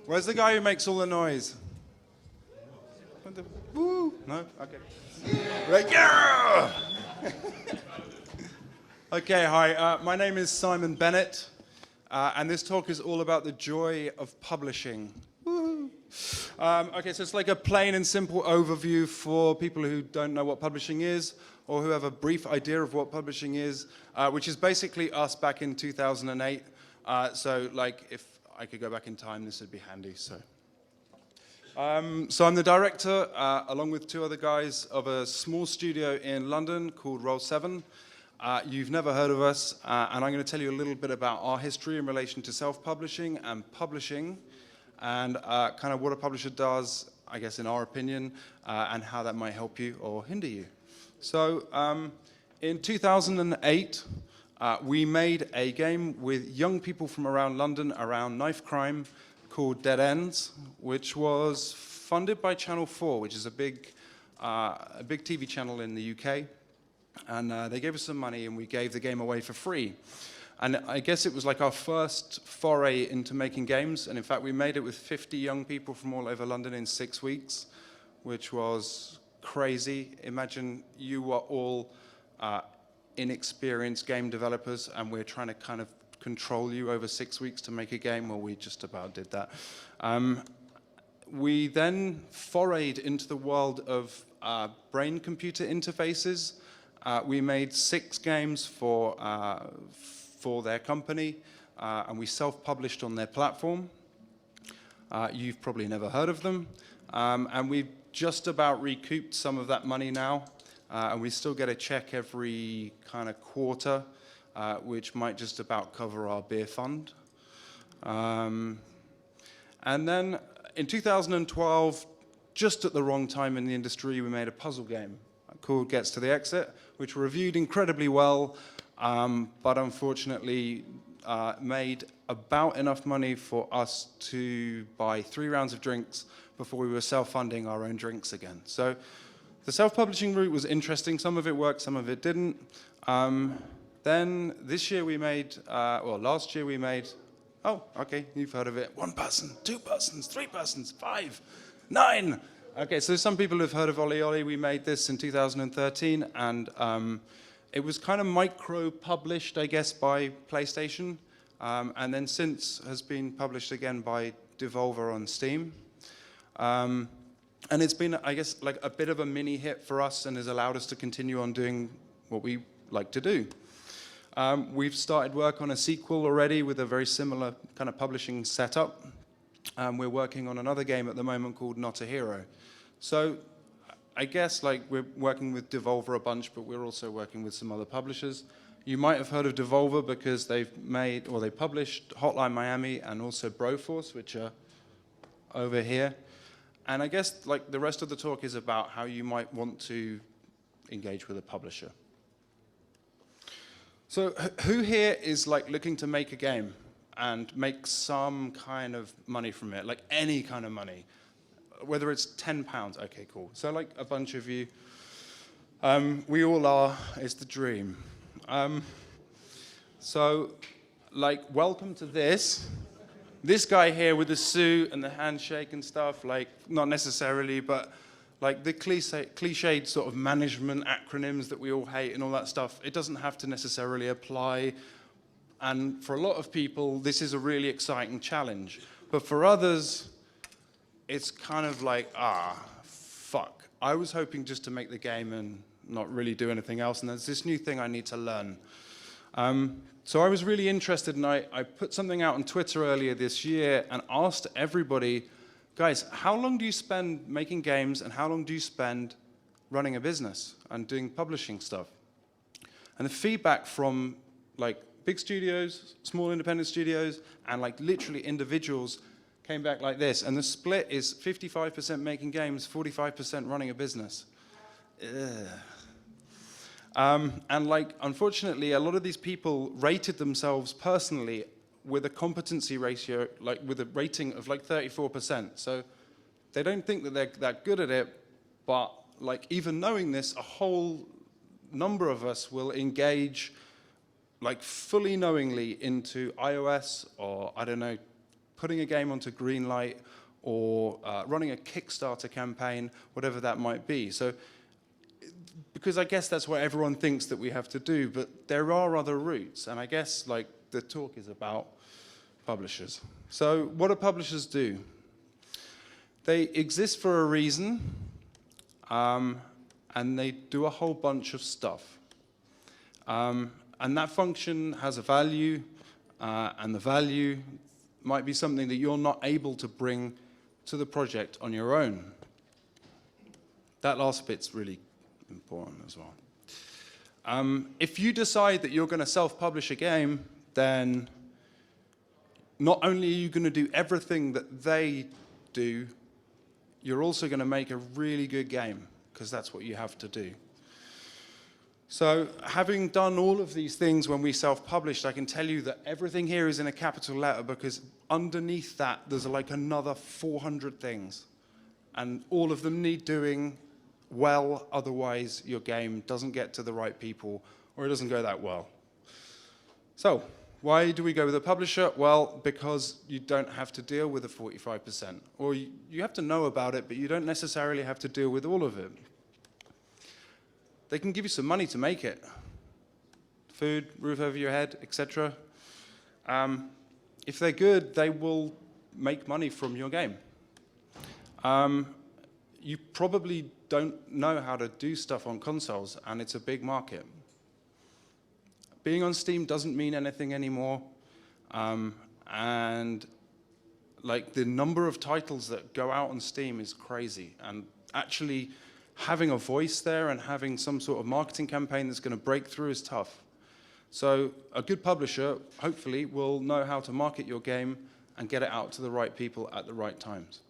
Where's the guy who makes all the noise? Woo? No? Okay. Right, yeah! Okay, hi. My name is Simon Bennett, and this talk is all about the joy of publishing. Woo! Okay, so it's like a plain and simple overview for people who don't know what publishing is, or who have a brief idea of what publishing is, which is basically us back in 2008. So, like, if I could go back in time, this would be handy. So I'm the director, along with two other guys, of a small studio in London called Roll7. You've never heard of us, and I'm going to tell you a little bit about our history in relation to self-publishing and publishing, and kind of what a publisher does, I guess, in our opinion, and how that might help you or hinder you. So in 2008, we made a game with young people from around London around knife crime called Dead Ends, which was funded by Channel 4, which is a big TV channel in the UK. And they gave us some money, and we gave the game away for free. And I guess it was like our first foray into making games. And in fact, we made it with 50 young people from all over London in 6 weeks, which was crazy. Imagine you were all inexperienced game developers, and we're trying to kind of control you over 6 weeks to make a game. Well, we just about did that. We then forayed into the world of brain-computer interfaces. We made 6 games for their company, and we self-published on their platform. You've probably never heard of them. And we've just about recouped some of that money now, and we still get a check every kind of quarter, which might just about cover our beer fund. And then in 2012, just at the wrong time in the industry, we made a puzzle game called Gets to the Exit, which reviewed incredibly well, but unfortunately made about enough money for us to buy 3 rounds of drinks before we were self-funding our own drinks again. So the self-publishing route was interesting. Some of it worked, some of it didn't. Then this year we made, last year we made, oh, okay, you've heard of it, 1 person, 2 persons, 3 persons, 5, 9. Okay, so some people have heard of Ollie Ollie. We made this in 2013, and it was kind of micro-published, I guess, by PlayStation, and then since has been published again by Devolver on Steam. And it's been, I guess, like a bit of a mini hit for us, and has allowed us to continue on doing what we like to do. We've started work on a sequel already with a very similar kind of publishing setup. We're working on another game at the moment called Not a Hero. So I guess like we're working with Devolver a bunch, but we're also working with some other publishers. You might have heard of Devolver because they've made, or they published Hotline Miami and also Broforce, which are over here. And I guess like the rest of the talk is about how you might want to engage with a publisher. So who here is like looking to make a game and make some kind of money from it, like any kind of money, whether it's £10? Okay, cool. So like a bunch of you, we all are. It's the dream. So like, welcome to this. This guy here with the suit and the handshake and stuff, like not necessarily, but like the cliched sort of management acronyms that we all hate and all that stuff, it doesn't have to necessarily apply. And for a lot of people, this is a really exciting challenge. But for others, it's kind of like, fuck. I was hoping just to make the game and not really do anything else, and there's this new thing I need to learn. So I was really interested, and I put something out on Twitter earlier this year and asked everybody, guys, how long do you spend making games, and how long do you spend running a business and doing publishing stuff? And the feedback from like big studios, small independent studios, and like literally individuals came back like this. And the split is 55% making games, 45% running a business. And like, unfortunately, a lot of these people rated themselves personally with a competency ratio, like with a rating of like 34%. So they don't think that they're that good at it, but like even knowing this, a whole number of us will engage like fully knowingly into iOS or, I don't know, putting a game onto Greenlight or running a Kickstarter campaign, whatever that might be. So, because I guess that's what everyone thinks that we have to do, but there are other routes, and I guess like the talk is about publishers. So what do publishers do? They exist for a reason, and they do a whole bunch of stuff. And that function has a value, and the value might be something that you're not able to bring to the project on your own. That last bit's really important as well. If you decide that you're going to self-publish a game, then not only are you going to do everything that they do, you're also going to make a really good game, because that's what you have to do. So having done all of these things when we self-published, I can tell you that everything here is in a capital letter, because underneath that there's like another 400 things, and all of them need doing well, otherwise your game doesn't get to the right people, or it doesn't go that well. So why do we go with a publisher? Well, because you don't have to deal with the 45%, or you have to know about it, but you don't necessarily have to deal with all of it. They can give you some money to make it. Food, roof over your head, etc. If they're good, they will make money from your game. You probably don't know how to do stuff on consoles, and it's a big market. Being on Steam doesn't mean anything anymore, and like the number of titles that go out on Steam is crazy, and actually having a voice there and having some sort of marketing campaign that's going to break through is tough. So a good publisher, hopefully, will know how to market your game and get it out to the right people at the right times.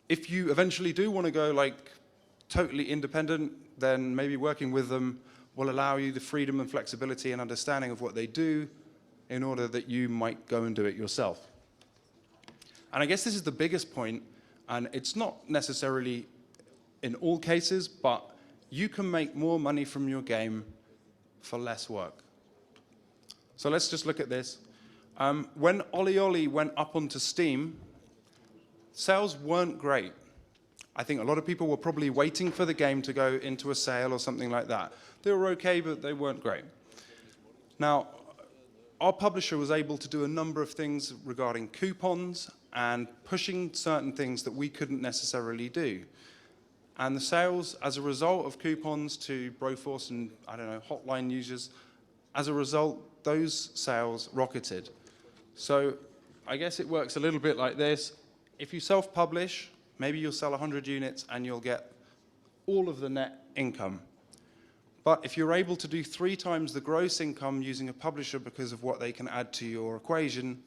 If you eventually do want to go like totally independent, then maybe working with them will allow you the freedom and flexibility and understanding of what they do in order that you might go and do it yourself. And I guess this is the biggest point, and it's not necessarily in all cases, but you can make more money from your game for less work. So let's just look at this. When Ollie Ollie went up onto Steam, sales weren't great. I think a lot of people were probably waiting for the game to go into a sale or something like that. They were okay, but they weren't great. Now, our publisher was able to do a number of things regarding coupons and pushing certain things that we couldn't necessarily do. And the sales, as a result of coupons to Broforce and, I don't know, hotline users, as a result, those sales rocketed. So I guess it works a little bit like this. If you self-publish, maybe you'll sell 100 units and you'll get all of the net income. But if you're able to do 3 times the gross income using a publisher because of what they can add to your equation,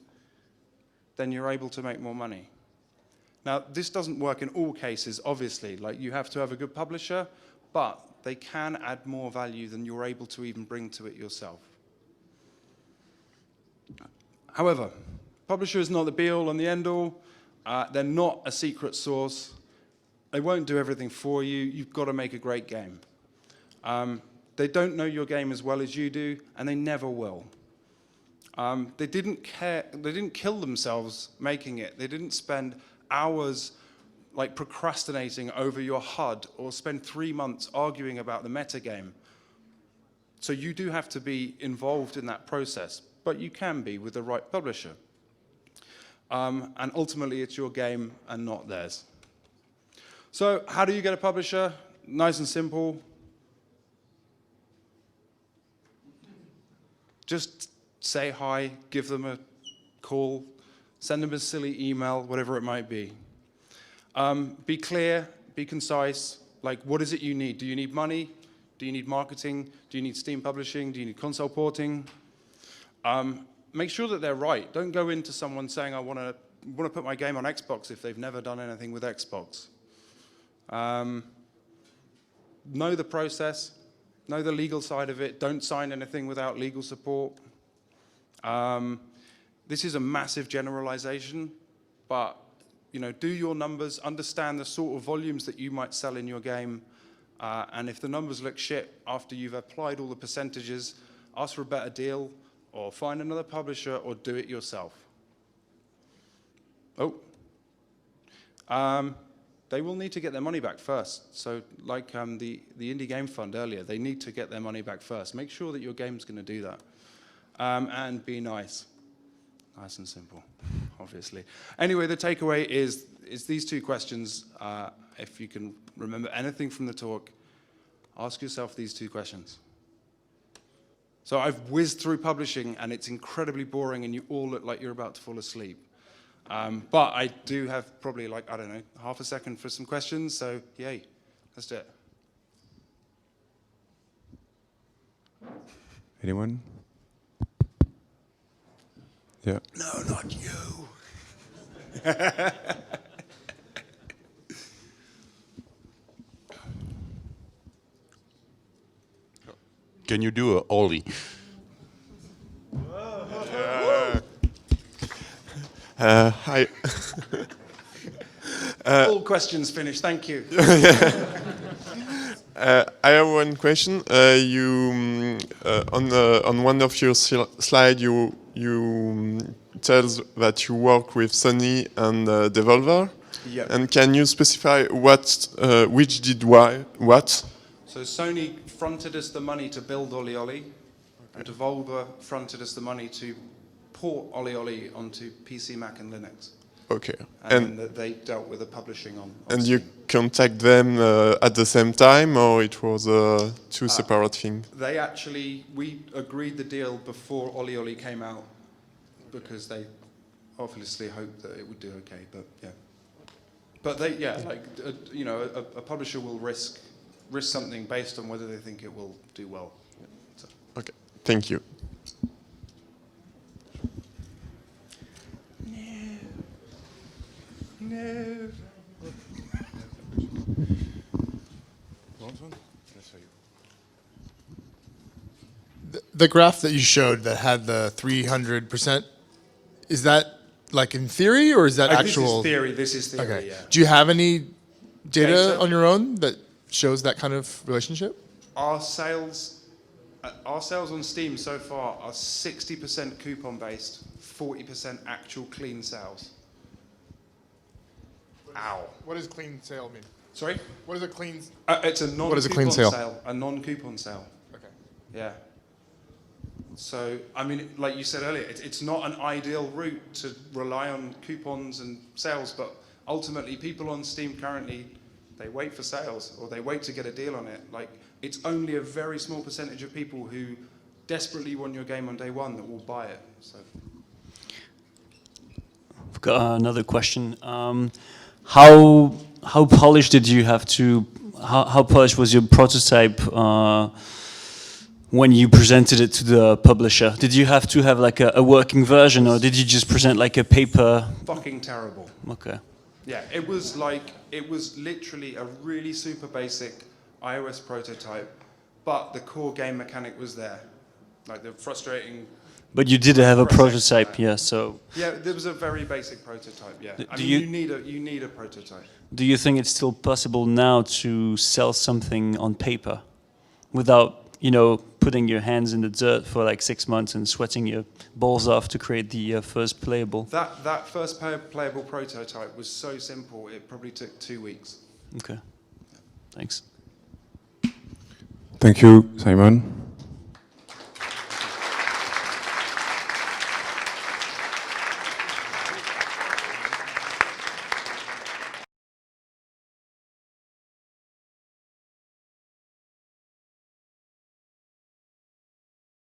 then you're able to make more money. Now, this doesn't work in all cases, obviously. Like, you have to have a good publisher, but they can add more value than you're able to even bring to it yourself. However, publisher is not the be-all and the end-all. They're not a secret sauce. They won't do everything for you. You've got to make a great game. They don't know your game as well as you do, and they never will. They didn't care. They didn't kill themselves making it. They didn't spend hours like procrastinating over your HUD or spend 3 months arguing about the metagame. So you do have to be involved in that process, but you can be with the right publisher. And ultimately, it's your game and not theirs. So how do you get a publisher? Nice and simple. Just say hi, give them a call, send them a silly email, whatever it might be. Be clear, be concise. Like, what is it you need? Do you need money? Do you need marketing? Do you need Steam publishing? Do you need console porting? Make sure that they're right. Don't go into someone saying, I want to put my game on Xbox if they've never done anything with Xbox. Know the process. Know the legal side of it. Don't sign anything without legal support. This is a massive generalization, but do your numbers, understand the sort of volumes that you might sell in your game, and if the numbers look shit after you've applied all the percentages, ask for a better deal, or find another publisher, or do it yourself. Oh. They will need to get their money back first. So like the Indie Game Fund earlier, they need to get their money back first. Make sure that your game's going to do that. And be nice. Nice and simple, obviously. Anyway, the takeaway is these two questions. If you can remember anything from the talk, ask yourself these two questions. So I've whizzed through publishing, and it's incredibly boring, and you all look like you're about to fall asleep. But I do have probably, like, I don't know, half a second for some questions, so yay, let's do it. Anyone? Yeah. No, not you. Can you do a ollie? Hi. All questions finished, thank you. I have one question. On one of your slides, you tells that you work with Sony and Devolver. Yep. And can you specify which did what? So Sony fronted us the money to build Oli Oli, and Devolver fronted us the money to port Oli Oli onto PC, Mac, and Linux. Okay. And they dealt with the publishing on And Steam. you contact them at the same time, or it was two separate things? We agreed the deal before Oli Oli came out, because they obviously hoped that it would do okay, but yeah. But a publisher will risk something based on whether they think it will do well. So. Okay, thank you. No. The graph that you showed that had the 300%, is that like in theory, or is that actual? This is theory, Okay. yeah. Do you have any data So- on your own that shows that kind of relationship? Our sales on Steam so far are 60% coupon based, 40% actual clean sales. Ow. What does clean sale mean? Sorry? What is a clean? It's a non-coupon What is a clean sale? A non-coupon sale. Okay. Yeah. So, I mean, like you said earlier, it's not an ideal route to rely on coupons and sales, but ultimately people on Steam currently, they wait for sales or they wait to get a deal on it. Like, it's only a very small percentage of people who desperately want your game on day one that will buy it. So. I've got another question. How polished did you have to? How polished was your prototype when you presented it to the publisher? Did you have to have like a working version, or did you just present like a paper? Fucking terrible. Okay. Yeah, it was literally a really super basic iOS prototype, but the core game mechanic was there. Like the frustrating. But you did have a prototype, yeah. So. Yeah, there was a very basic prototype. Yeah, you need a prototype. Do you think it's still possible now to sell something on paper, without putting your hands in the dirt for like 6 months and sweating your balls off to create the first playable? That first playable prototype was so simple. It probably took 2 weeks. Okay. Thanks. Thank you, Simon.